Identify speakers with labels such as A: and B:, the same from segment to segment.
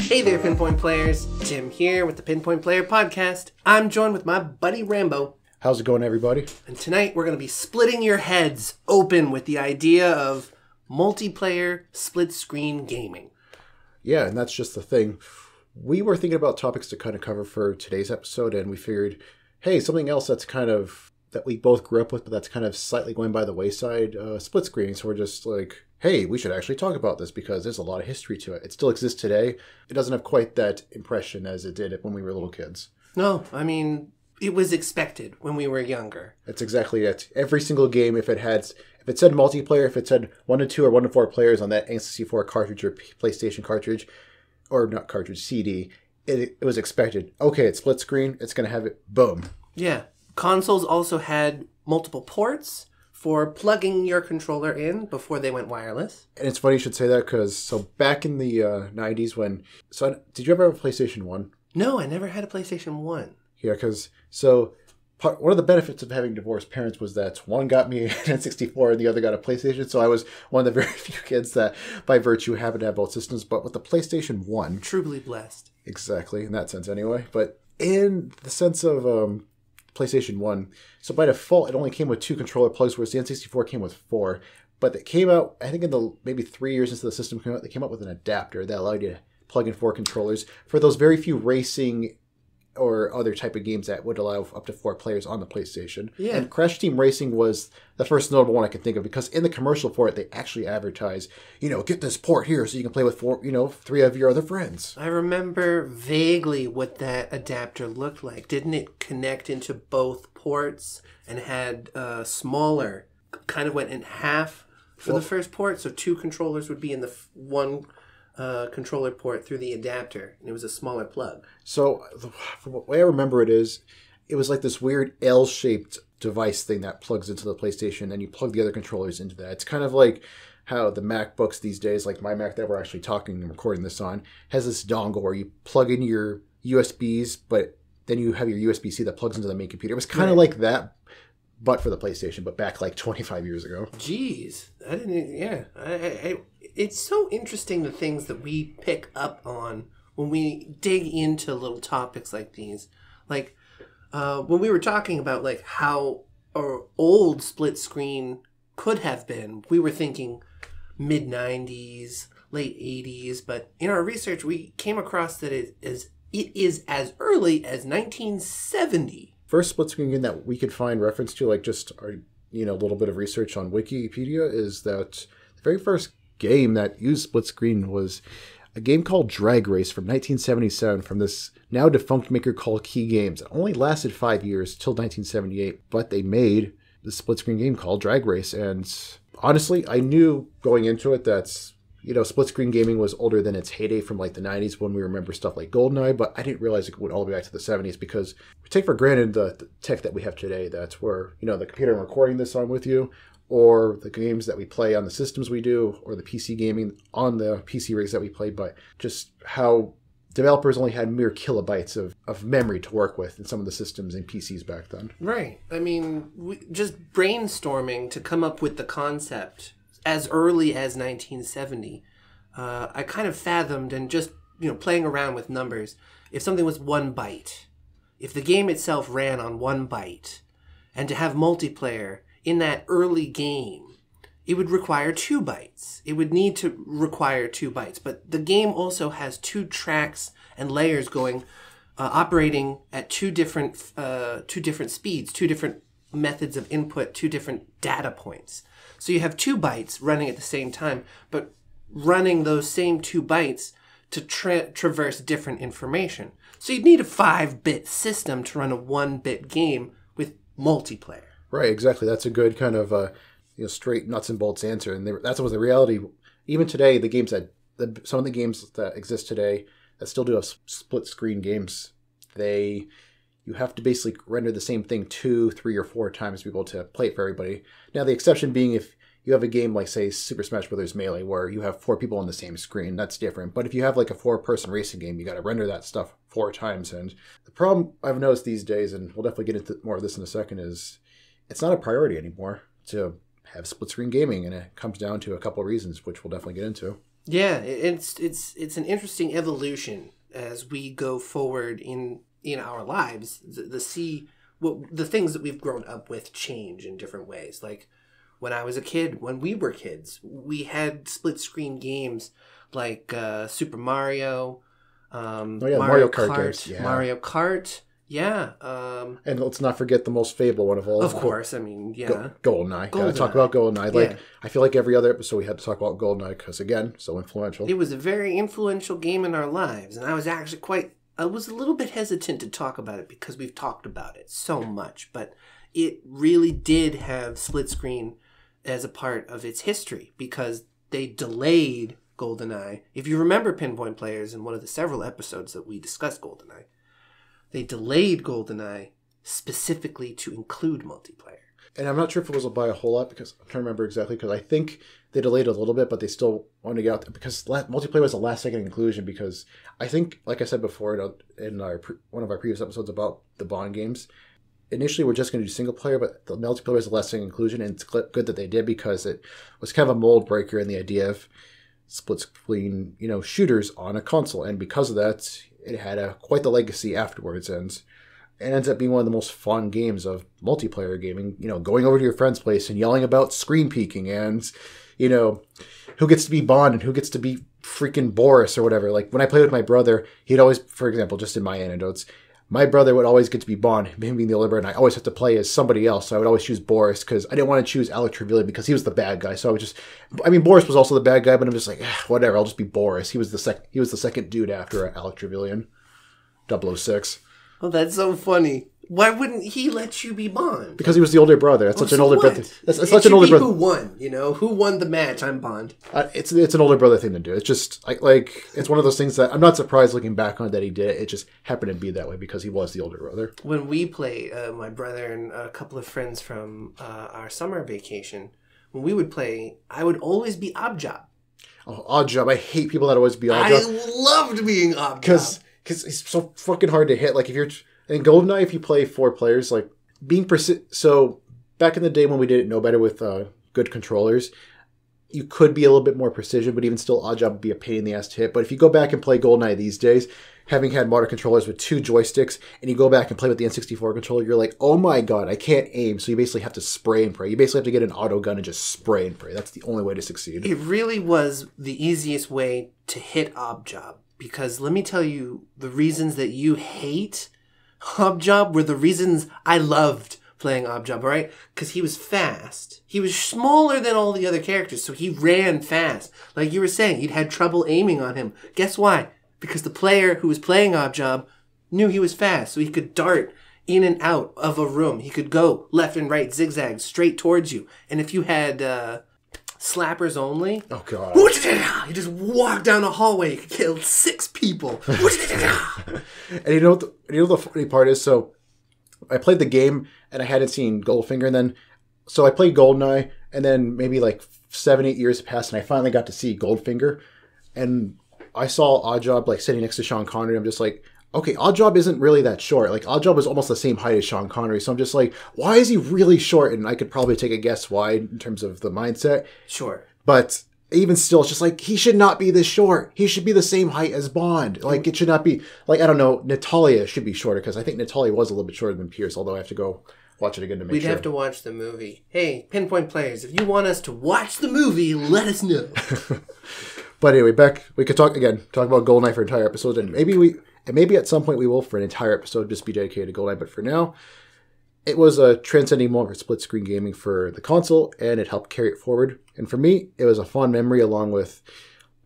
A: Hey there, Pinpoint Players. Tim here with the Pinpoint Player Podcast. I'm joined with my buddy Rambo.
B: How's it going, everybody?
A: And tonight we're going to be splitting your heads open with the idea of multiplayer split-screen gaming.
B: Yeah, and that's just the thing. We were thinking about topics to kind of cover for today's episode, and we figured, hey, something else that's kind of, that we both grew up with, but that's kind of slightly going by the wayside, split screen. So we're just like, hey, we should actually talk about this because there's a lot of history to it. It still exists today. It doesn't have quite that impression as it did when we were little kids.
A: No, I mean, it was expected when we were younger.
B: That's exactly it. Every single game, if it said multiplayer, if it said 1 to 2 or 1 to 4 players on that N64 cartridge or PlayStation cartridge, or not cartridge, CD, it was expected. Okay, it's split screen. It's going to have it. Boom.
A: Yeah. Consoles also had multiple ports for plugging your controller in before they went wireless.
B: And it's funny you should say that because, back in the 90s did you ever have a PlayStation 1?
A: No, I never had a PlayStation 1.
B: Yeah, because, one of the benefits of having divorced parents was that one got me an N64 and the other got a PlayStation. So I was one of the very few kids that, by virtue, happened to have both systems. But with the PlayStation 1...
A: Truly blessed.
B: Exactly, in that sense anyway. But in the sense of PlayStation 1, so by default, it only came with 2 controller plugs, whereas the N64 came with 4. But it came out, I think in the maybe 3 years into the system came out, they came out with an adapter that allowed you to plug in 4 controllers for those very few racing or other type of games that would allow up to 4 players on the PlayStation. Yeah. And Crash Team Racing was the first notable one I could think of because in the commercial for it, they actually advertise, get this port here so you can play with 3 of your other friends.
A: I remember vaguely what that adapter looked like. Didn't it connect into both ports and had smaller, kind of went in half for the first port? So 2 controllers would be in the one controller port through the adapter, and it was a smaller plug.
B: So from the way I remember it was like this weird L-shaped device thing that plugs into the PlayStation, and you plug the other controllers into that. It's kind of like how the MacBooks these days, like my Mac that we're actually talking and recording this on, has this dongle where you plug in your USBs, but then you have your USB-C that plugs into the main computer. It was kind of like that, but for the PlayStation, but back like 25 years ago.
A: Jeez. I didn't, yeah. It's so interesting the things that we pick up on when we dig into little topics like these. Like, when we were talking about like how our old split screen could have been, we were thinking mid-90s, late 80s, but in our research we came across that it is as early as 1970.
B: First split screen game that we could find reference to, like just our, a little bit of research on Wikipedia, is that the very first game that used split screen was a game called Drag Race from 1977 from this now defunct maker called Key Games. It only lasted 5 years till 1978, but they made the split screen game called Drag Race. And honestly, I knew going into it that split screen gaming was older than its heyday from like the 90s when we remember stuff like Goldeneye, but I didn't realize it went all the way back to the 70s because we take for granted the tech that we have today. That's where, the computer I'm recording this on with you, or the games that we play on the systems we do, or the PC gaming on the PC rigs that we play, but just how developers only had mere kilobytes of memory to work with in some of the systems and PCs back then.
A: Right. I mean, just brainstorming to come up with the concept as early as 1970, I kind of fathomed and just, playing around with numbers. If something was 1 byte, if the game itself ran on 1 byte, and to have multiplayer in that early game, it would require 2 bytes. It would need to require 2 bytes. But the game also has 2 tracks and layers going, operating at 2 different speeds, 2 different methods of input, 2 different data points. So you have 2 bytes running at the same time, but running those same 2 bytes to traverse different information. So you'd need a 5-bit system to run a 1-bit game with multiplayer.
B: Right, exactly. That's a good kind of straight nuts and bolts answer. And that's what the reality. Even today, some of the games that exist today that still do have split screen games, you have to basically render the same thing 2, 3, or 4 times to be able to play it for everybody. Now, the exception being if you have a game like, say, Super Smash Bros. Melee, where you have 4 people on the same screen, that's different. But if you have like a 4-person racing game, you got to render that stuff 4 times. And the problem I've noticed these days, and we'll definitely get into more of this in a second, is it's not a priority anymore to have split-screen gaming, and it comes down to a couple of reasons, which we'll definitely get into.
A: Yeah, it's an interesting evolution as we go forward in our lives. The things that we've grown up with change in different ways. Like when I was a kid, when we were kids, we had split screen games like Super Mario,
B: Mario Kart games. Yeah.
A: Mario Kart. Yeah.
B: And let's not forget the most fabled one of all.
A: Of course. I mean, yeah.
B: Goldeneye. Gotta talk about Goldeneye. Like, I feel like every other episode we had to talk about Goldeneye because, again, so influential.
A: It was a very influential game in our lives. And I was actually I was a little bit hesitant to talk about it because we've talked about it so much. But it really did have split screen as a part of its history because they delayed Goldeneye. If you remember Pinpoint Players in one of the several episodes that we discussed Goldeneye, they delayed Goldeneye specifically to include multiplayer.
B: And I'm not sure if it was by a whole lot because I'm trying to remember exactly because I think they delayed a little bit, but they still wanted to get out there because multiplayer was the last second inclusion because I think, like I said before in one of our previous episodes about the Bond games, initially we're just going to do single player, but the multiplayer was the last second inclusion, and it's good that they did because it was kind of a mold breaker in the idea of split screen, shooters on a console, and because of that, it had quite the legacy afterwards, and it ends up being one of the most fun games of multiplayer gaming. Going over to your friend's place and yelling about screen peeking and, who gets to be Bond and who gets to be freaking Boris or whatever. Like when I played with my brother, he'd always, for example, just in my anecdotes, my brother would always get to be Bond, him being the older brother, and I always have to play as somebody else. So I would always choose Boris because I didn't want to choose Alec Trevelyan because he was the bad guy. So Boris was also the bad guy, but I'm just like, whatever, I'll just be Boris. He was the second dude after Alec Trevelyan. 006.
A: Oh, that's so funny. Why wouldn't he let you be Bond?
B: Because he was the older brother. That's such an older brother. That's such an older brother.
A: Who won? Who won the match? I'm Bond.
B: It's an older brother thing to do. It's just like it's one of those things that I'm not surprised looking back on it that he did it. It just happened to be that way because he was the older brother.
A: When we play, my brother and a couple of friends from our summer vacation, when we would play, I would always be Oddjob.
B: Oh, Oddjob! I hate people that always be Oddjob.
A: I loved being Oddjob
B: because he's so fucking hard to hit. Like if you're in Goldeneye, if you play 4 players, like being so back in the day when we didn't know better with good controllers, you could be a little bit more precision, but even still, Oddjob would be a pain in the ass to hit. But if you go back and play Goldeneye these days, having had modern controllers with 2 joysticks, and you go back and play with the N64 controller, you're like, oh my god, I can't aim. So you basically have to spray and pray. You basically have to get an auto gun and just spray and pray. That's the only way to succeed.
A: It really was the easiest way to hit Oddjob. Because let me tell you, the reasons that you hate Oddjob were the reasons I loved playing Oddjob, all right? Because he was fast. He was smaller than all the other characters, so he ran fast. Like you were saying, you'd had trouble aiming on him. Guess why? Because the player who was playing Oddjob knew he was fast, so he could dart in and out of a room. He could go left and right, zigzag, straight towards you. And if you had slappers only.
B: Oh god!
A: You just walk down a hallway. You could kill 6 people.
B: And the funny part is, so I played the game and I hadn't seen Goldfinger, and then so I played Goldeneye, and then maybe like 7-8 years passed, and I finally got to see Goldfinger, and I saw Oddjob like sitting next to Sean Connery. I'm just like, okay, Oddjob isn't really that short. Like, Oddjob is almost the same height as Sean Connery. So I'm just like, why is he really short? And I could probably take a guess why in terms of the mindset.
A: Sure.
B: But even still, it's just like, he should not be this short. He should be the same height as Bond. Like, it should not be, like, I don't know, Natalia should be shorter, because I think Natalia was a little bit shorter than Pierce, although I have to go watch it again to make sure.
A: We'd have to watch the movie. Hey, Pinpoint Players, if you want us to watch the movie, let us know.
B: But anyway, we could talk about Goldeneye for an entire episode, and maybe at some point we will for an entire episode just be dedicated to Goldeneye, but for now, it was a transcending moment for split-screen gaming for the console, and it helped carry it forward. And for me, it was a fond memory along with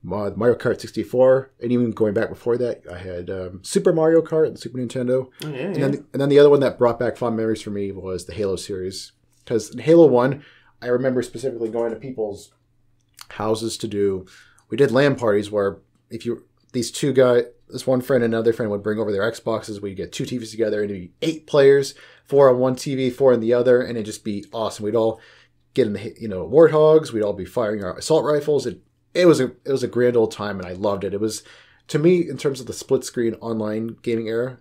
B: Mario Kart 64, and even going back before that, I had Super Mario Kart and Super Nintendo. Oh, yeah, and then the other one that brought back fond memories for me was the Halo series. Because in Halo 1, I remember specifically going to people's houses we did LAN parties where this one friend and another friend would bring over their Xboxes. We'd get 2 TVs together, and it'd be 8 players, 4 on one TV, 4 on the other, and it'd just be awesome. We'd all get in the warthogs. We'd all be firing our assault rifles. It was a grand old time, and I loved it. It was, to me, in terms of the split screen online gaming era,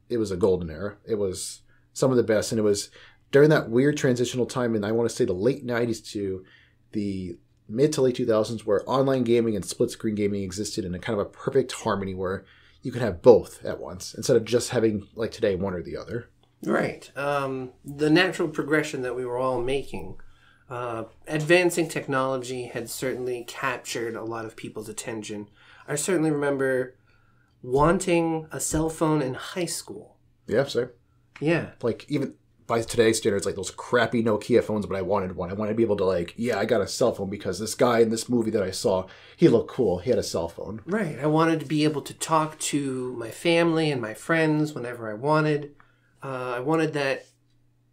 B: it was a golden era. It was some of the best, and it was during that weird transitional time, and I want to say the late 90s to the mid to late 2000s where online gaming and split screen gaming existed in a kind of a perfect harmony where you could have both at once instead of just having, like today, one or the other.
A: Right. The natural progression that we were all making. Advancing technology had certainly captured a lot of people's attention. I certainly remember wanting a cell phone in high school.
B: Yeah, same.
A: Yeah.
B: Like, even by today's standards, like those crappy Nokia phones, but I wanted one. I wanted to be able to, like, yeah, I got a cell phone because this guy in this movie that I saw, he looked cool. He had a cell phone.
A: Right. I wanted to be able to talk to my family and my friends whenever I wanted. I wanted that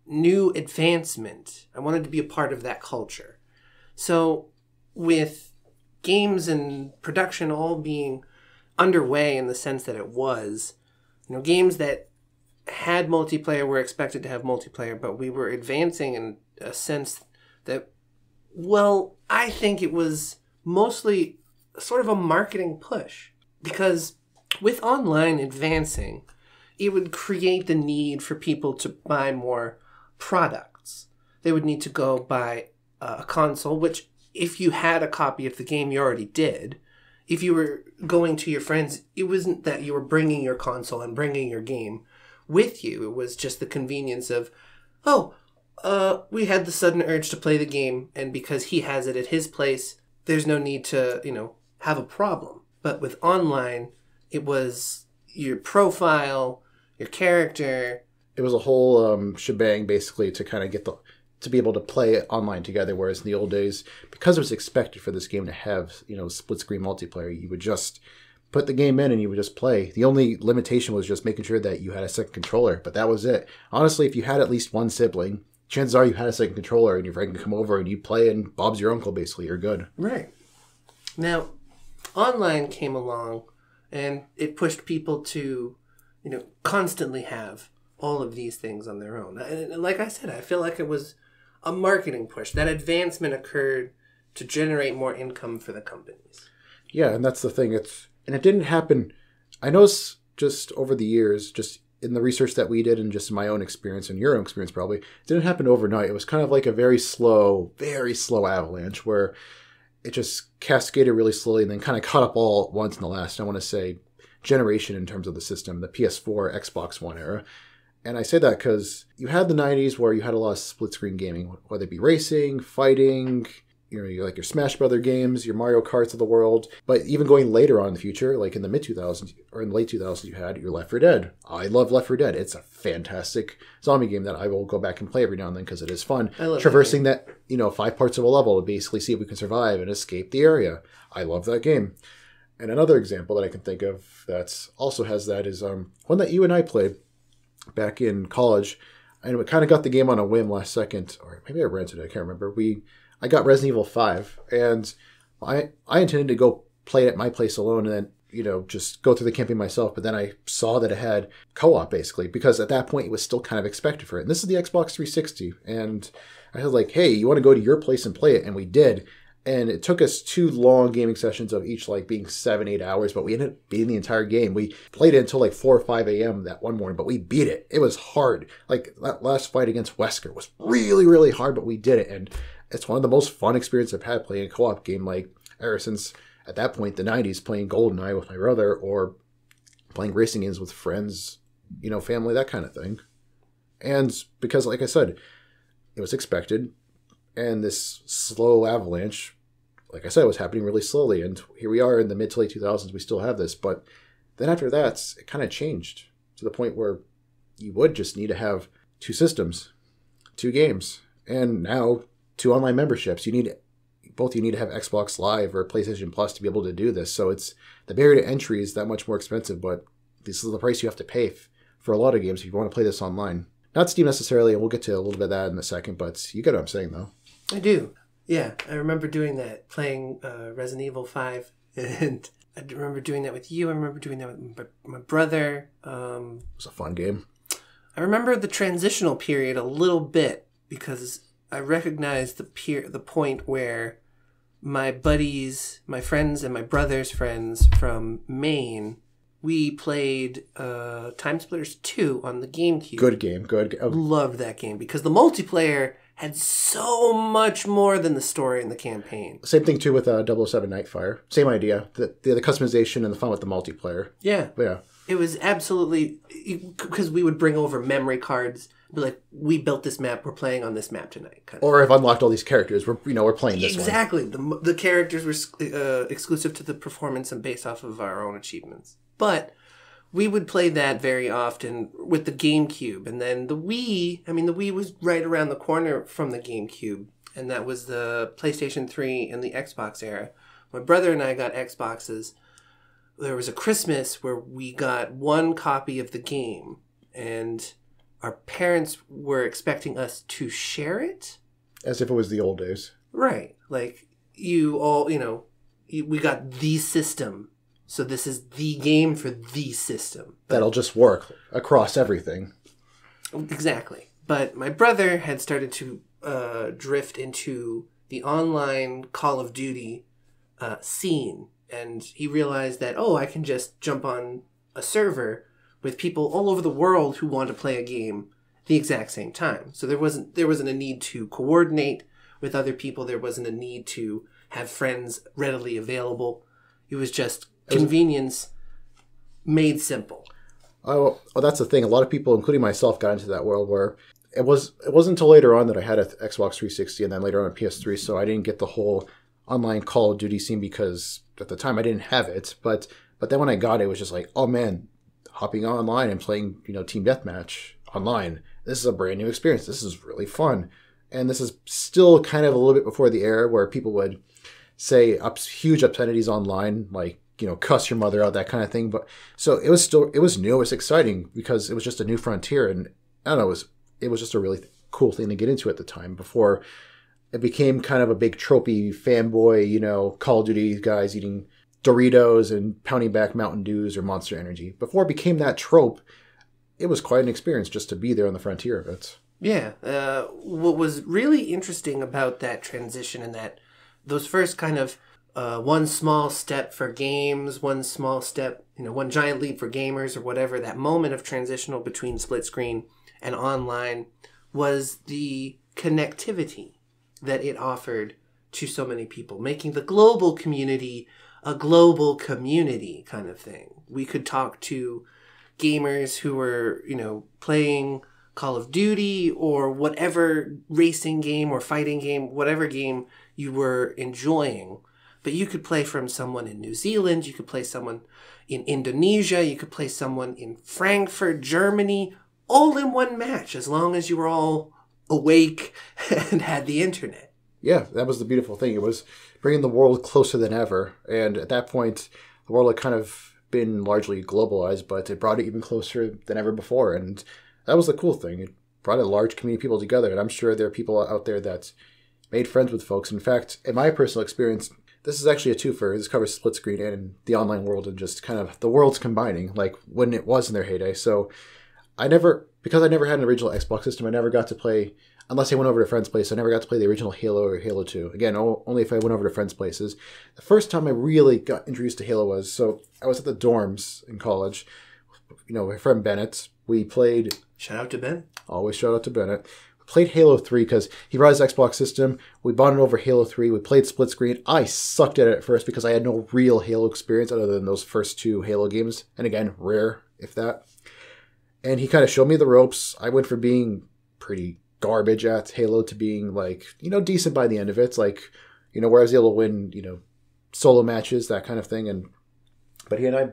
A: new advancement. I wanted to be a part of that culture. So with games and production all being underway in the sense that it was, games that had multiplayer were expected to have multiplayer, but we were advancing in a sense that, well, I think it was mostly sort of a marketing push. Because with online advancing, it would create the need for people to buy more products. They would need to go buy a console, which if you had a copy of the game, you already did. If you were going to your friends, it wasn't that you were bringing your console and bringing your game with you. It was just the convenience of, we had the sudden urge to play the game, and because he has it at his place, there's no need to, have a problem. But with online, it was your profile, your character.
B: It was a whole shebang, basically, to kind of to be able to play it online together, whereas in the old days, because it was expected for this game to have, split-screen multiplayer, you would just put the game in and you would just play. The only limitation was just making sure that you had a second controller, but that was it. Honestly, if you had at least one sibling, chances are you had a second controller and your friend can come over and you play and Bob's your uncle, basically. You're good.
A: Right. Now, online came along and it pushed people to, constantly have all of these things on their own. And like I said, I feel like it was a marketing push. That advancement occurred to generate more income for the companies.
B: Yeah, and that's the thing. It didn't happen. I noticed just over the years, just in the research that we did and just in my own experience and your own experience probably, it didn't happen overnight. It was kind of like a very slow avalanche where it just cascaded really slowly and then kind of caught up all at once in the last, I want to say, generation in terms of the system, the PS4, Xbox One era. And I say that because you had the 90s where you had a lot of split-screen gaming, whether it be racing, fighting, like your Smash Brother games, your Mario Karts of the world. But even going later on in the future, like in the mid-2000s or in the late 2000s, you had your Left 4 Dead. I love Left 4 Dead. It's a fantastic zombie game that I will go back and play every now and then because it is fun. Traversing that 5 parts of a level to basically see if we can survive and escape the area. I love that game. And another example that I can think of that also has that is one that you and I played back in college. And we kind of got the game on a whim last second, or maybe I rented it, I can't remember. I got Resident Evil 5, and I intended to go play it at my place alone and then, just go through the campaign myself. But then I saw that it had co-op, basically, because at that point it was still kind of expected for it. And this is the Xbox 360. And I was like, hey, you want to go to your place and play it? And we did. And it took us 2 long gaming sessions of each being 7-8 hours, but we ended up beating the entire game. We played it until 4 or 5 a.m. that one morning, but we beat it. It was hard. That last fight against Wesker was really, really hard, but we did it. And it's one of the most fun experiences I've had playing a co-op game, ever since, at that point, the 90s, playing GoldenEye with my brother or playing racing games with friends, family, that kind of thing. And because, like I said, it was expected. And this slow avalanche, like I said, was happening really slowly. And here we are in the mid to late 2000s, we still have this. But then after that, it kind of changed to the point where you would just need to have 2 systems, 2 games, and now 2 online memberships. You need to have Xbox Live or PlayStation Plus to be able to do this. So the barrier to entry is that much more expensive, but this is the price you have to pay for a lot of games if you want to play this online. Not Steam necessarily, and we'll get to a little bit of that in a second, but you get what I'm saying, though.
A: I do. Yeah, I remember doing that, playing Resident Evil 5, and I remember doing that with you. I remember doing that with my brother. It
B: was a fun game.
A: I remember the transitional period a little bit because I recognized the point where my buddies, my friends, and my brother's friends from Maine, we played Time Splitters 2 on the GameCube.
B: Good game, good.
A: Loved that game because the multiplayer had so much more than the story and the campaign.
B: Same thing, too, with 007 Nightfire. Same idea. The customization and the fun with the multiplayer.
A: Yeah.
B: Yeah.
A: It was absolutely... Because we would bring over memory cards. Be like, we built this map. We're playing on this map tonight.
B: Or I've unlocked all these characters. We're playing this
A: exactly. One. The characters were exclusive to the performance and based off of our own achievements. But... we would play that very often with the GameCube. And then the Wii, the Wii was right around the corner from the GameCube. And that was the PlayStation 3 and the Xbox era. My brother and I got Xboxes. There was a Christmas where we got one copy of the game. And our parents were expecting us to share it.
B: As if it was the old days.
A: Right. Like, you all, we got the system. So this is the game for the system.
B: That'll just work across everything.
A: Exactly. But my brother had started to drift into the online Call of Duty scene. And he realized that, I can just jump on a server with people all over the world who want to play a game the exact same time. So there wasn't a need to coordinate with other people. There wasn't a need to have friends readily available. It was just... convenience made simple.
B: Oh, that's the thing. A lot of people, including myself, got into that world where it wasn't until later on that I had an Xbox 360 and then later on a PS3, so I didn't get the whole online Call of Duty scene because at the time I didn't have it. But then when I got it, it was just like, oh man, hopping online and playing, Team Deathmatch online. This is a brand new experience. This is really fun. And this is still kind of a little bit before the era where people would say huge obscenities online, like, cuss your mother out, that kind of thing. But so it was new, it was exciting because it was just a new frontier. And I don't know, it was just a really cool thing to get into at the time before it became kind of a big tropey fanboy, Call of Duty guys eating Doritos and pounding back Mountain Dews or Monster Energy. Before it became that trope, it was quite an experience just to be there on the frontier of it.
A: Yeah. What was really interesting about that transition and those first kind of one small step for games, one small step, one giant leap for gamers or whatever, that moment of transitional between split screen and online was the connectivity that it offered to so many people, making the global community a global community kind of thing. We could talk to gamers who were, playing Call of Duty or whatever racing game or fighting game, whatever game you were enjoying. But you could play from someone in New Zealand, you could play someone in Indonesia, you could play someone in Frankfurt, Germany, all in one match, as long as you were all awake and had the internet.
B: Yeah, that was the beautiful thing. It was bringing the world closer than ever. And at that point, the world had kind of been largely globalized, but it brought it even closer than ever before. And that was the cool thing. It brought a large community of people together. And I'm sure there are people out there that made friends with folks. In fact, in my personal experience, this is actually a twofer. This covers split screen and the online world and just kind of the worlds combining, like when it was in their heyday. So because I never had an original Xbox system, I never got to play, unless I went over to friends' place, I never got to play the original Halo or Halo 2. Again, only if I went over to friends' places. The first time I really got introduced to Halo I was at the dorms in college. My friend Bennett, we played...
A: Shout out to Ben.
B: Always shout out to Bennett. Played Halo 3 because he brought his Xbox system. We bonded over Halo 3. We played split screen. I sucked at it at first because I had no real Halo experience other than those first two Halo games. And again, rare, if that. And he kind of showed me the ropes. I went from being pretty garbage at Halo to being decent by the end of it. Like, where I was able to win, solo matches, that kind of thing. But he and I,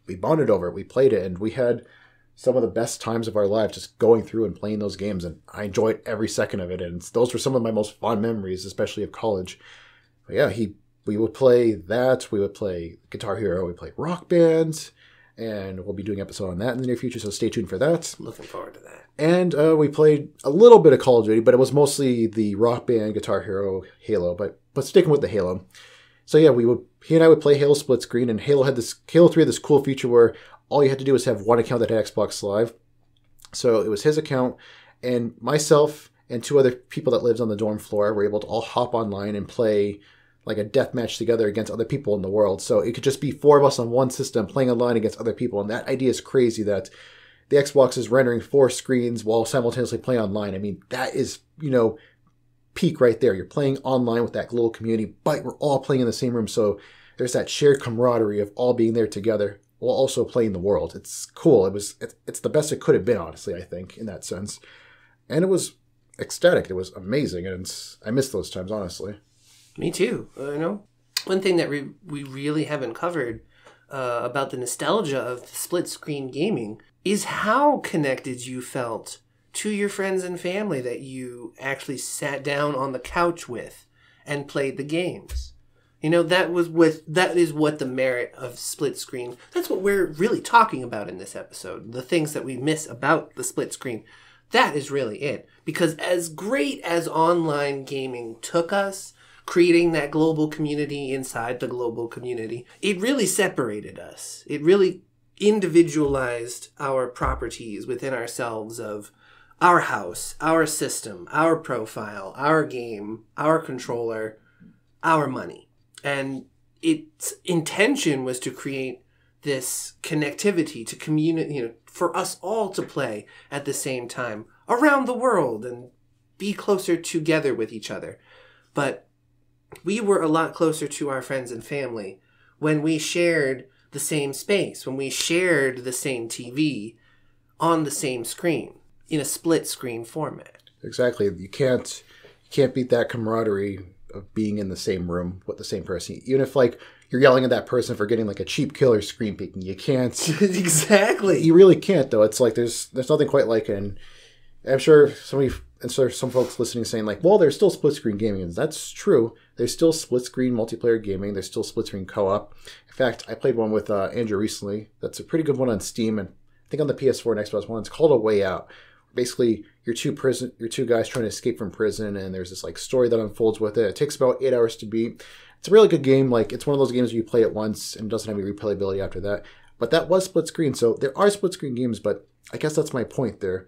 B: we bonded over it. We played it and we had some of the best times of our lives just going through and playing those games. And I enjoyed every second of it. And those were some of my most fond memories, especially of college. But yeah, we would play that. We would play Guitar Hero. We play Rock Band. And we'll be doing an episode on that in the near future, so stay tuned for that.
A: Looking forward to that.
B: And we played a little bit of Call of Duty, but it was mostly the Rock Band, Guitar Hero, Halo, but sticking with the Halo. So yeah, he and I would play Halo split screen, and Halo 3 had this cool feature where all you had to do was have one account that had Xbox Live. So it was his account, and myself and two other people that lived on the dorm floor were able to all hop online and play like a death match together against other people in the world. So it could just be four of us on one system playing online against other people. And that idea is crazy that the Xbox is rendering 4 screens while simultaneously playing online. I mean, that is, peak right there. You're playing online with that global community, but we're all playing in the same room. So there's that shared camaraderie of all being there together while also playing the world. It's cool. It's the best it could have been, honestly, I think, in that sense. And it was ecstatic. It was amazing. And I miss those times, honestly.
A: Me too. One thing that we really haven't covered about the nostalgia of the split screen gaming is how connected you felt to your friends and family that you actually sat down on the couch with and played the games. That is what the merit of split screen. That's what we're really talking about in this episode. The things that we miss about the split screen. That is really it. Because as great as online gaming took us, creating that global community inside the global community, it really separated us. It really individualized our properties within ourselves of our house, our system, our profile, our game, our controller, our money. And its intention was to create this connectivity to community, for us all to play at the same time around the world and be closer together with each other. But we were a lot closer to our friends and family when we shared the same space, when we shared the same TV on the same screen in a split screen format.
B: Exactly. You can't beat that camaraderie of being in the same room with the same person. Even if you're yelling at that person for getting a cheap killer screen peeking, you can't.
A: Exactly.
B: You really can't, though. It's there's nothing quite like it. And I'm sure some folks listening saying well, there's still split screen gaming. And that's true. There's still split screen multiplayer gaming. There's still split screen co-op. In fact, I played one with Andrew recently. That's a pretty good one on Steam, and I think on the PS4 and Xbox One. It's called A Way Out. Basically, you're two guys trying to escape from prison, and there's this story that unfolds with it. It takes about 8 hours to beat. It's a really good game. It's one of those games where you play it once and it doesn't have any replayability after that. But that was split screen, so there are split screen games. But I guess that's my point there.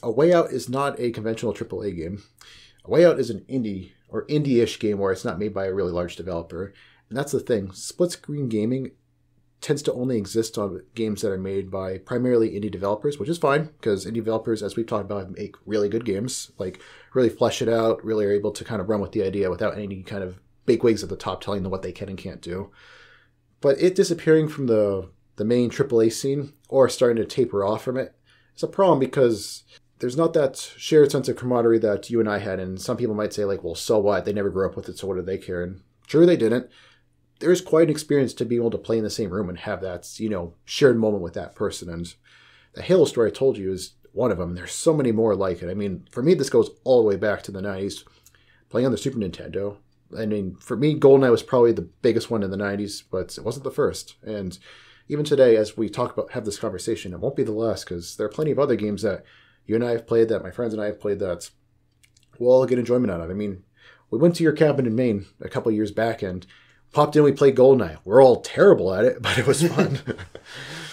B: A Way Out is not a conventional AAA game. A Way Out is an indie-ish game where it's not made by a really large developer. And that's the thing. Split screen gaming tends to only exist on games that are made by primarily indie developers, which is fine, because indie developers, as we've talked about, make really good games, really flesh it out, really are able to kind of run with the idea without any kind of bigwigs at the top telling them what they can and can't do. But it disappearing from the main AAA scene, or starting to taper off from it, is a problem, because there's not that shared sense of camaraderie that you and I had, and some people might say, well, so what? They never grew up with it, so what do they care? And sure, they didn't. There's quite an experience to be able to play in the same room and have that, shared moment with that person. And the Halo story I told you is one of them. There's so many more like it. I mean, for me, this goes all the way back to the 90s, playing on the Super Nintendo. I mean, for me, Goldeneye was probably the biggest one in the 90s, but it wasn't the first. And even today, as we have this conversation, it won't be the last, because there are plenty of other games that you and I have played, that my friends and I have played, that we'll all get enjoyment out of. I mean, we went to your cabin in Maine a couple years back and popped in, we played Goldeneye. We're all terrible at it, but it was fun.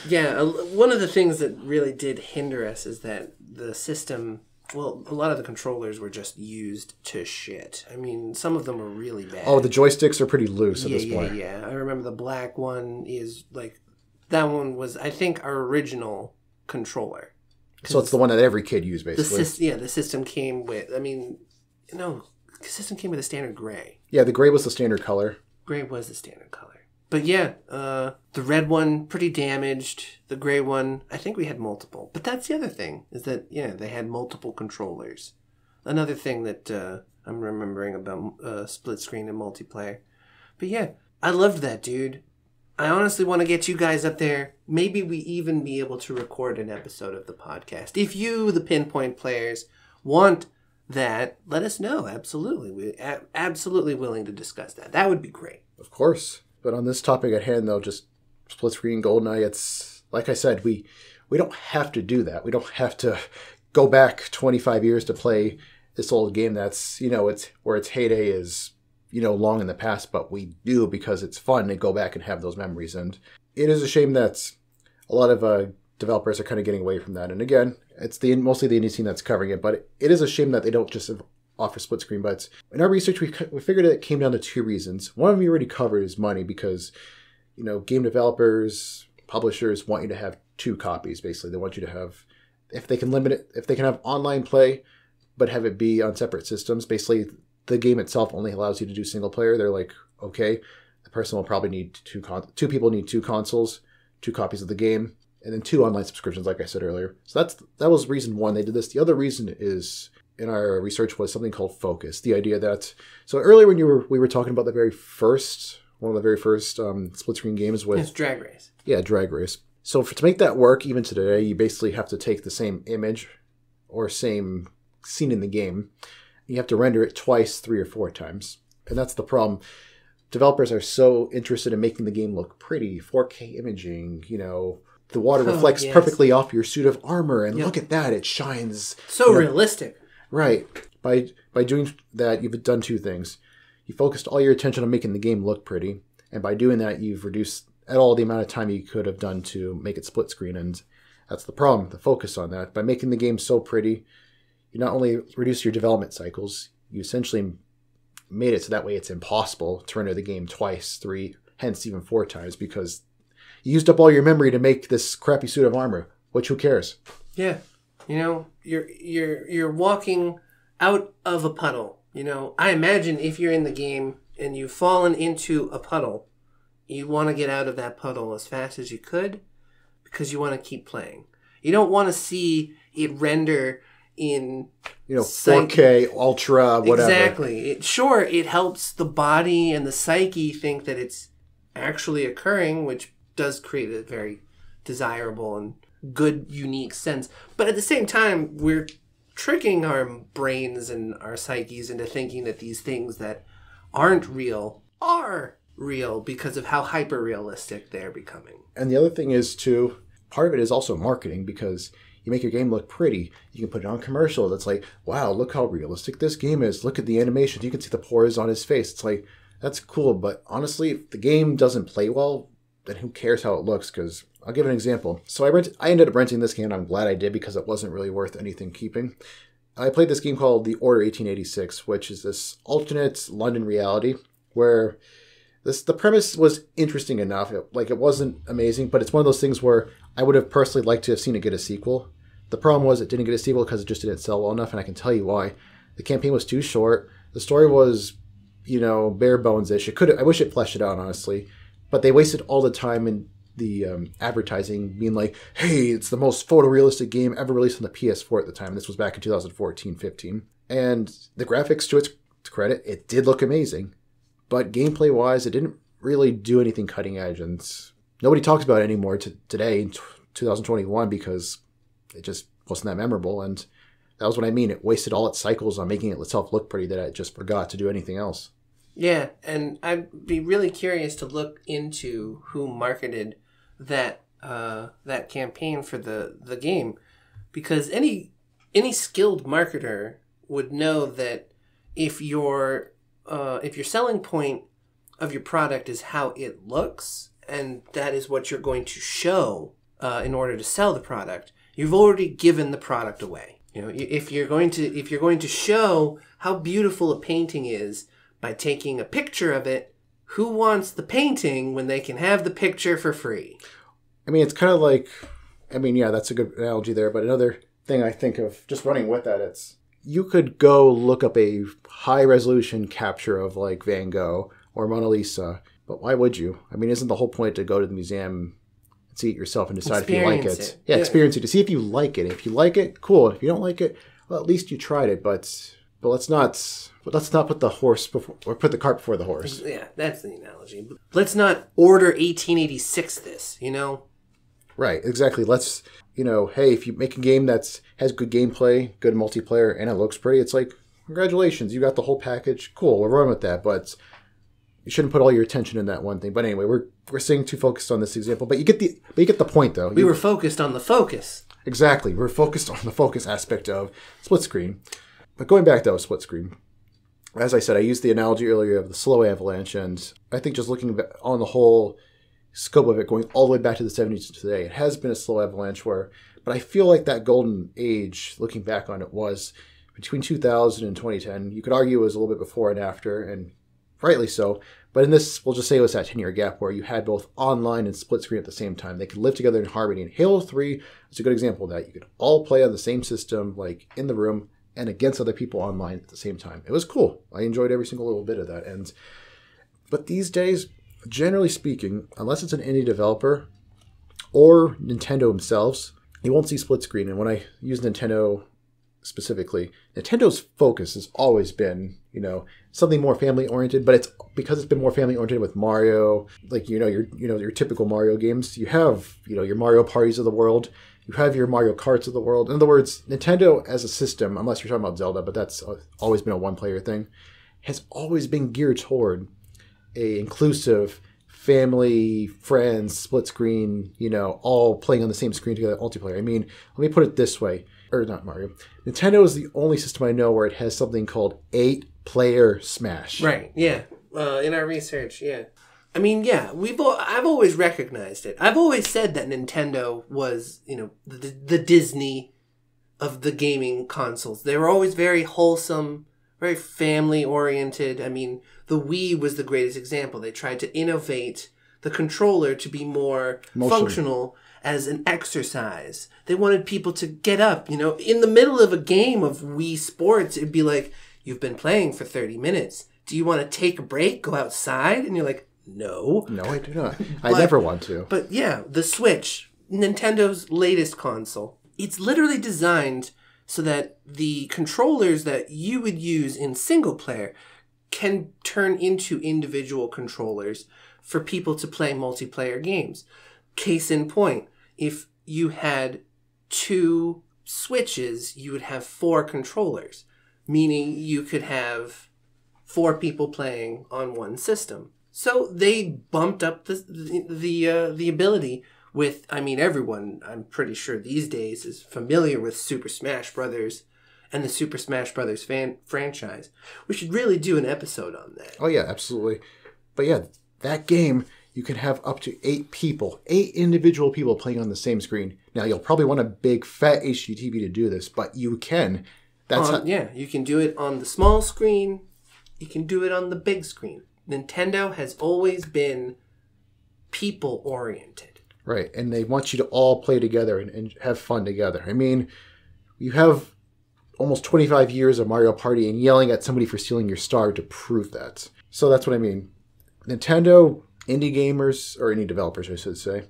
A: Yeah, one of the things that really did hinder us is that the system, a lot of the controllers were just used to shit. I mean, some of them were really bad.
B: Oh, the joysticks are pretty loose at this point.
A: Yeah. I remember the black one is that one was, I think, our original controller.
B: So it's the one that every kid used, basically.
A: The system came with, the system came with a standard gray.
B: Yeah, the gray was the standard color.
A: Gray was the standard color. But yeah, the red one, pretty damaged. The gray one, I think we had multiple. But that's the other thing, is that, they had multiple controllers. Another thing that I'm remembering about split screen and multiplayer. But yeah, I loved that, dude. I honestly want to get you guys up there. Maybe we even be able to record an episode of the podcast. If you, the Pinpoint players, want that, let us know. Absolutely. We're absolutely willing to discuss that. That would be great.
B: Of course. But on this topic at hand, though, just split screen Goldeneye, it's, like I said, we don't have to do that. We don't have to go back 25 years to play this old game that's, it's where its heyday is, long in the past, but we do because it's fun to go back and have those memories. And it is a shame that a lot of developers are kind of getting away from that. And again, it's mostly the indie scene that's covering it, but it is a shame that they don't just offer split screen. But in our research, we figured it came down to two reasons. One of them you already covered is money, because game developers, publishers want you to have two copies. Basically, they want you to have, if they can limit it, if they can have online play, but have it be on separate systems. Basically, the game itself only allows you to do single player. They're like, okay, the person will probably need two people need 2 consoles, 2 copies of the game, and then 2 online subscriptions, like I said earlier. So that was reason one they did this. The other reason is, in our research, was something called focus. The idea that, so earlier when we were talking about one of the very first split screen games with...
A: It's Drag Race.
B: Yeah, Drag Race. So to make that work, even today, you basically have to take the same image or same scene in the game. You have to render it twice, 3 or 4 times. And that's the problem. Developers are so interested in making the game look pretty, 4K imaging, the water reflects perfectly off your suit of armor, and look at that, it shines.
A: So realistic.
B: Right. By doing that, you've done 2 things. You focused all your attention on making the game look pretty, and by doing that, you've reduced at all the amount of time you could have done to make it split screen, and that's the problem, the focus on that. By making the game so pretty, you not only reduce your development cycles, you essentially made it so that way it's impossible to render the game twice, 3, hence even 4 times, because you used up all your memory to make this crappy suit of armor, which who cares?
A: Yeah. You're walking out of a puddle. I imagine if you're in the game and you've fallen into a puddle, you want to get out of that puddle as fast as you could because you want to keep playing. You don't want to see it render in
B: 4K, ultra, whatever.
A: Exactly. It helps the body and the psyche think that it's actually occurring, which does create a very desirable and good, unique sense. But at the same time, we're tricking our brains and our psyches into thinking that these things that aren't real are real because of how hyper-realistic they're becoming.
B: And the other thing is, too, part of it is also marketing, because you make your game look pretty. You can put it on commercial that's like, wow, look how realistic this game is. Look at the animations. You can see the pores on his face. It's like, that's cool. But honestly, if the game doesn't play well, then who cares how it looks? Because I'll give an example. So I ended up renting this game, and I'm glad I did, because it wasn't really worth anything keeping. I played this game called The Order 1886, which is this alternate London reality where the premise was interesting enough. It wasn't amazing, but it's one of those things where I would have personally liked to have seen it get a sequel. The problem was it didn't get a sequel because it just didn't sell well enough, and I can tell you why. The campaign was too short. The story was, bare bones-ish. I wish it fleshed it out, honestly. But they wasted all the time in the advertising being like, hey, it's the most photorealistic game ever released on the PS4 at the time. This was back in 2014-15. And the graphics, to its credit, it did look amazing. But gameplay-wise, it didn't really do anything cutting edge. And nobody talks about it anymore today in 2021 because it just wasn't that memorable. And that was what I mean. It wasted all its cycles on making it itself look pretty that it just forgot to do anything else.
A: Yeah, and I'd be really curious to look into who marketed that campaign for the game, because any skilled marketer would know that if your selling point of your product is how it looks, and that is what you're going to show in order to sell the product, you've already given the product away. If you're going to show how beautiful a painting is by taking a picture of it, who wants the painting when they can have the picture for free?
B: I mean, it's kind of like, yeah, that's a good analogy there. But another thing I think of, just running with that, it's, you could go look up a high-resolution capture of, like, Van Gogh or Mona Lisa, but why would you? I mean, isn't the whole point to go to the museum and see it yourself and decide if you like it? Yeah, experience it, to see if you like it. If you like it, cool. If you don't like it, well, at least you tried it. But let's not put the horse before, or put the cart before the horse.
A: Yeah, that's the analogy. Let's not Order 1886 this,
B: Right, exactly. Let's, hey, if you make a game that has good gameplay, good multiplayer, and it looks pretty, it's like, congratulations, you got the whole package. Cool, we'll run with that, but you shouldn't put all your attention in that one thing. But anyway, we're staying too focused on this example, but you get the point, though.
A: We were focused on the focus.
B: Exactly, we're focused on the focus aspect of split screen. But going back, though, split screen. As I said, I used the analogy earlier of the slow avalanche, and I think just looking on the whole scope of it, going all the way back to the 70s to today, it has been a slow avalanche but I feel like that golden age, looking back on it, was between 2000 and 2010. You could argue it was a little bit before and after, and rightly so. But in this, we'll just say it was that 10-year gap where you had both online and split screen at the same time. They could live together in harmony. And Halo 3 is a good example of that. You could all play on the same system, like in the room, and against other people online at the same time. It was cool. I enjoyed every single little bit of that. But these days, generally speaking, unless it's an indie developer or Nintendo themselves, you won't see split screen. And when I use Nintendo specifically, Nintendo's focus has always been, something more family oriented, but it's because it's been more family oriented with Mario, like, your typical Mario games. You have, your Mario parties of the world. You have your Mario Karts of the world. In other words, Nintendo as a system, unless you're talking about Zelda, but that's always been a one-player thing, has always been geared toward a inclusive family, friends, split screen, all playing on the same screen together, multiplayer. I mean, let me put it this way, or not Mario. Nintendo is the only system I know where it has something called 8-player Smash.
A: Right, yeah. In our research, yeah. I mean, yeah, I've always recognized it. I've always said that Nintendo was, the Disney of the gaming consoles. They were always very wholesome, very family-oriented. I mean, the Wii was the greatest example. They tried to innovate the controller to be more functional as an exercise. They wanted people to get up, in the middle of a game of Wii Sports, it'd be like, you've been playing for 30 minutes. Do you want to take a break, go outside? And you're like, no.
B: No, I do not. I never want to.
A: But yeah, the Switch, Nintendo's latest console, it's literally designed so that the controllers that you would use in single player can turn into individual controllers for people to play multiplayer games. Case in point, if you had 2 Switches, you would have 4 controllers, meaning you could have 4 people playing on one system. So they bumped up the ability with, everyone, I'm pretty sure these days, is familiar with Super Smash Brothers and the Super Smash Brothers franchise. We should really do an episode on that.
B: Oh, yeah, absolutely. But yeah, that game, you can have up to 8 people, 8 individual people playing on the same screen. Now, you'll probably want a big, fat HD TV to do this, but you can.
A: Yeah, you can do it on the small screen. You can do it on the big screen. Nintendo has always been people-oriented.
B: Right, and they want you to all play together and have fun together. I mean, you have almost 25 years of Mario Party and yelling at somebody for stealing your star to prove that. So that's what I mean. Nintendo, indie gamers, or indie developers, I should say.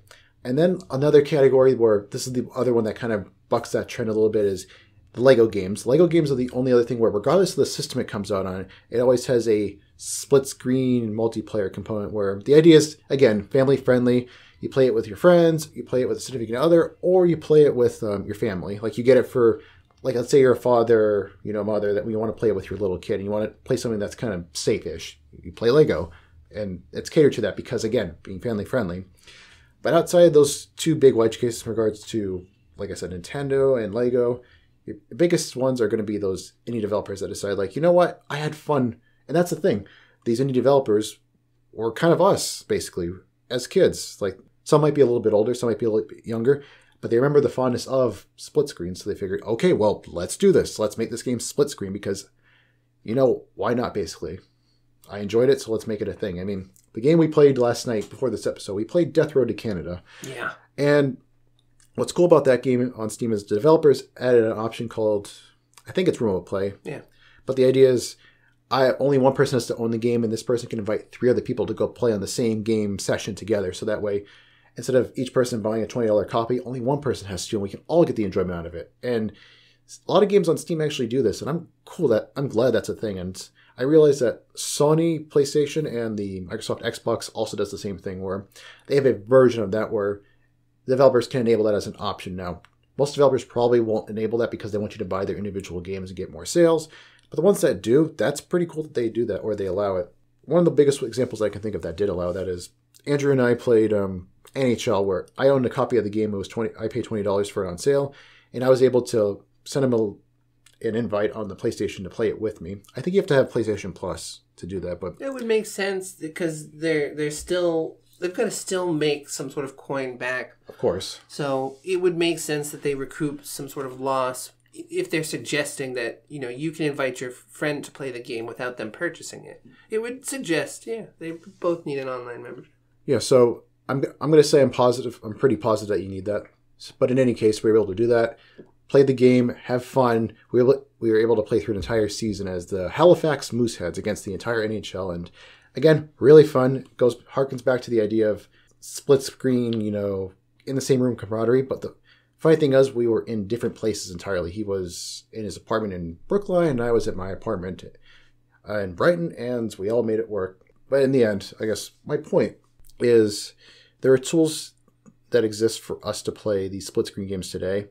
B: And then another category where this is the other one that kind of bucks that trend a little bit is the Lego games. Lego games are the only other thing where, regardless of the system it comes out on, it always has a split screen multiplayer component where the idea is, again, family friendly. You play it with your friends, you play it with a significant other, or you play it with your family. Like, you get it for, like, let's say you're a father, mother, that you want to play it with your little kid and you want to play something that's kind of safe-ish. You play Lego, and it's catered to that because, again, being family friendly. But outside of those 2 big wedge cases in regards to, like I said, Nintendo and Lego, the biggest ones are going to be those indie developers that decide, like, you know what, I had fun. And that's the thing. These indie developers were kind of us, basically, as kids. Like, some might be a little bit older, some might be a little bit younger, but they remember the fondness of split screen. So they figured, okay, well, let's do this. Let's make this game split screen because, why not, basically? I enjoyed it, so let's make it a thing. I mean, the game we played last night before this episode, we played Death Road to Canada.
A: Yeah.
B: And what's cool about that game on Steam is the developers added an option called, I think it's remote play.
A: Yeah.
B: But the idea is only one person has to own the game, and this person can invite 3 other people to go play on the same game session together. So that way, instead of each person buying a $20 copy, only one person has to, and we can all get the enjoyment out of it. And a lot of games on Steam actually do this, and I'm glad that's a thing. And I realize that Sony, PlayStation, and the Microsoft Xbox also does the same thing, where they have a version of that where developers can enable that as an option. Now, most developers probably won't enable that because they want you to buy their individual games and get more sales. But the ones that do, that's pretty cool that they do that, or they allow it. One of the biggest examples I can think of that did allow that is Andrew and I played NHL, where I owned a copy of the game. I paid $20 for it on sale, and I was able to send him an invite on the PlayStation to play it with me. I think you have to have PlayStation Plus to do that, but
A: it would make sense because they've got to still make some sort of coin back.
B: Of course.
A: So it would make sense that they recoup some sort of loss if they're suggesting that, you can invite your friend to play the game without them purchasing it. It would suggest, they both need an online membership.
B: Yeah, so I'm going to say I'm positive. I'm pretty positive that you need that. But in any case, we were able to do that. played the game, have fun. We were able to play through an entire season as the Halifax Mooseheads against the entire NHL. And again, really fun. Harkens back to the idea of split screen, in the same room camaraderie. But the funny thing is, we were in different places entirely. He was in his apartment in Brookline, and I was at my apartment in Brighton, and we all made it work. But in the end, I guess my point is there are tools that exist for us to play these split screen games today.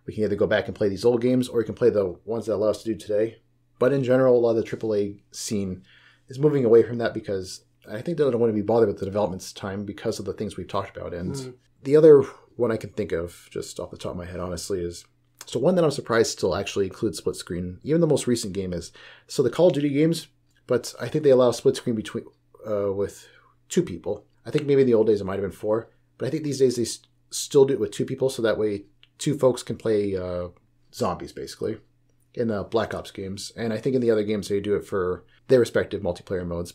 B: We can either go back and play these old games, or we can play the ones that allow us to do today. But in general, a lot of the AAA scene is moving away from that because I think they don't want to be bothered with the development's time because of the things we've talked about. And the other one I can think of, just off the top of my head, honestly, is so one that I'm surprised still actually includes split screen. Even the most recent game is so the Call of Duty games, but I think they allow split screen between with two people. I think maybe in the old days it might have been four, but I think these days they still do it with two people, so that way two folks can play zombies basically in Black Ops games. And I think in the other games they do it for their respective multiplayer modes.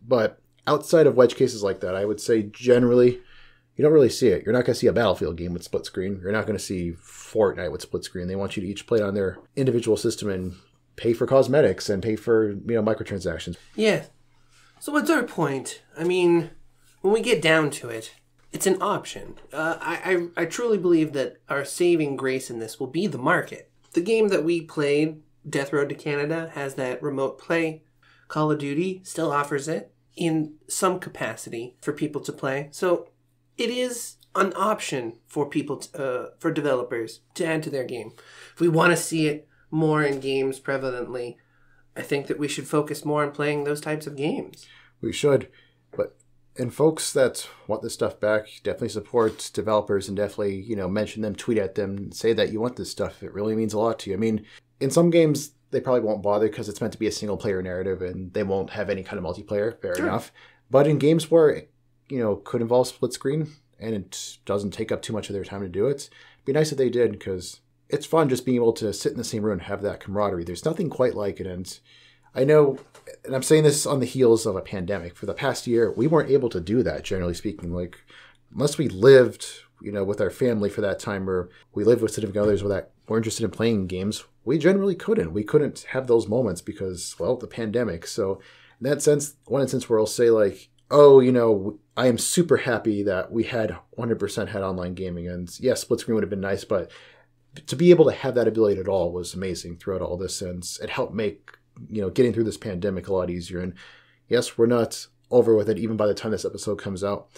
B: But outside of wedge cases like that, I would say generally you don't really see it. You're not going to see a Battlefield game with split screen. You're not going to see Fortnite with split screen. They want you to each play it on their individual system and pay for cosmetics and pay for microtransactions.
A: Yeah. So what's our point? I mean, when we get down to it, it's an option. I truly believe that our saving grace in this will be the market. The game that we played, Death Road to Canada, has that remote play. Call of Duty still offers it in some capacity for people to play. So it is an option for people, for developers to add to their game. If we want to see it more in games prevalently, I think that we should focus more on playing those types of games.
B: We should. And folks that want this stuff back, definitely support developers and definitely, mention them, tweet at them, say that you want this stuff. It really means a lot to you. I mean, in some games, they probably won't bother because it's meant to be a single-player narrative and they won't have any kind of multiplayer. Fair enough. But in games where, it, could involve split screen and it doesn't take up too much of their time to do it, it'd be nice if they did because it's fun just being able to sit in the same room and have that camaraderie. There's nothing quite like it. And I know, and I'm saying this on the heels of a pandemic. For the past year, we weren't able to do that, generally speaking. Like, unless we lived, with our family for that time, or we lived with significant others that were interested in playing games, we generally couldn't. We couldn't have those moments because, the pandemic. So, in that sense, one instance where I'll say, like, I am super happy that we had 100% had online gaming. And yes, split screen would have been nice, but to be able to have that ability at all was amazing throughout all this. And it helped make getting through this pandemic a lot easier. And yes, we're not over with it even by the time this episode comes out.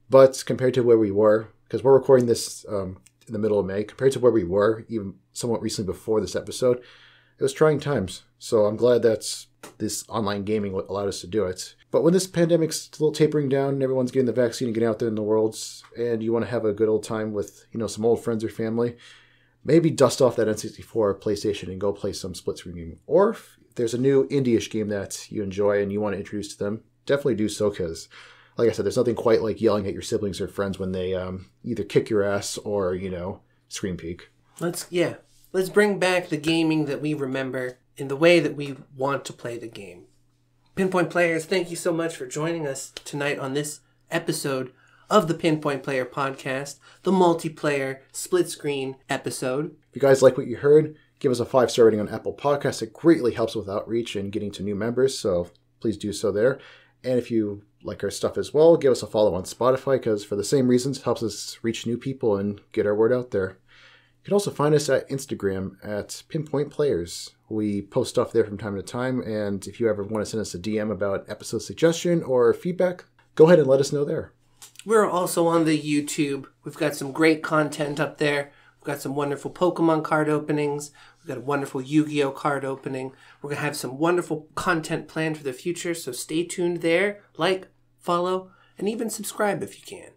B: But compared to where we were, because we're recording this in the middle of May, compared to where we were even somewhat recently before this episode, it was trying times. So I'm glad that this online gaming allowed us to do it. But when this pandemic's a little tapering down and everyone's getting the vaccine and getting out there in the world, and you want to have a good old time with, some old friends or family, maybe dust off that N64 or PlayStation and go play some split screen game. Or if there's a new indie-ish game that you enjoy and you want to introduce to them, definitely do so because, like I said, there's nothing quite like yelling at your siblings or friends when they either kick your ass or, screen peek.
A: Let's bring back the gaming that we remember in the way that we want to play the game. Pinpoint Players, thank you so much for joining us tonight on this episode of the Pinpoint Player Podcast, the multiplayer split screen episode.
B: If you guys like what you heard, give us a 5-star rating on Apple Podcasts. It greatly helps with outreach and getting to new members, so please do so there. And if you like our stuff as well, give us a follow on Spotify because for the same reasons, it helps us reach new people and get our word out there. You can also find us at Instagram at Pinpoint Players. We post stuff there from time to time, and if you ever want to send us a DM about episode suggestion or feedback, go ahead and let us know there.
A: We're also on the YouTube. We've got some great content up there. We've got some wonderful Pokemon card openings. We've got a wonderful Yu-Gi-Oh card opening. We're going to have some wonderful content planned for the future, so stay tuned there. Like, follow, and even subscribe if you can.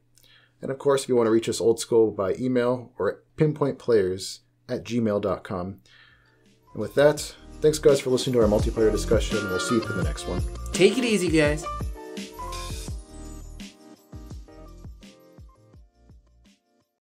B: And of course, if you want to reach us old school by email or at pinpointplayers@gmail.com. And with that, thanks guys for listening to our multiplayer discussion. We'll see you for the next one.
A: Take it easy, guys.